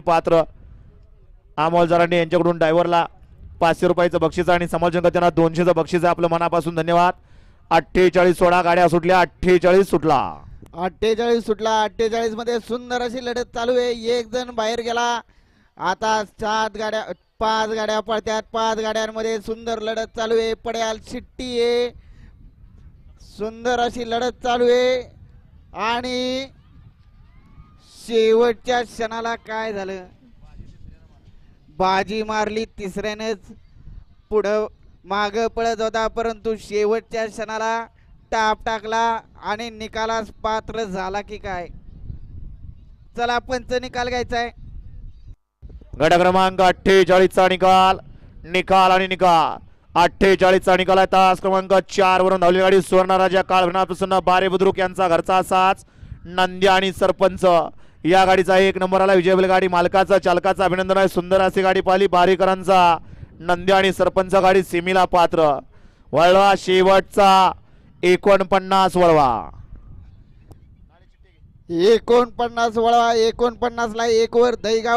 पात्र अमोल जरांडे यांच्याकडून ड्रायव्हरला 500 रुपयाचं बक्षीस आणि समालोचन त्यांना 200चं बक्षीस आहे. आपलं मनापासून धन्यवाद. 48 सोळा गाड्या सुटल्या. 48 सुटला. 48 सुटला. 48 मध्ये सुंदर अशी लढत चालू आहे. एक जण बाहेर गेला. आता 5 गाड्या पळत्यात. 5 गाड्यांमध्ये सुंदर लढत चालू आहे. पड्याल शिट्टी आहे. सुंदर अशी लढत चालू आहे आणि शेवटच्या क्षणाला काय झालं, बाजी मारली. तिसऱ्यानेच पुढं माग पळत होता परंतु शेवटच्या क्षणाला टाप टाकला आणि निकालास पात्र झाला की काय. चला पंच निकाल घ्यायचा आहे. गट क्रमांक 48 चा निकाल. निकाल आणि निकाल 48 चा निकाल आहे. तास क्रमांक 4 वरून धावली गाडी सुवर्णराजा काळभनाप्रसन्न बारे बुद्रुक यांचा घरचा साच नंद्या आणि सरपंच या गाडीचा 1 नंबर आला. विजय बैलगाडी मालकाचा चालकाचा अभिनंदन आहे. सुंदर अशी गाडी पाहिली बारीकरांचा. नंद्या आणि सरपंच गाडी सेमीला पात्र. वळवा शेवटचा 49 वळवा. 49 वळवा. 49 ला 1 वर दहीगाव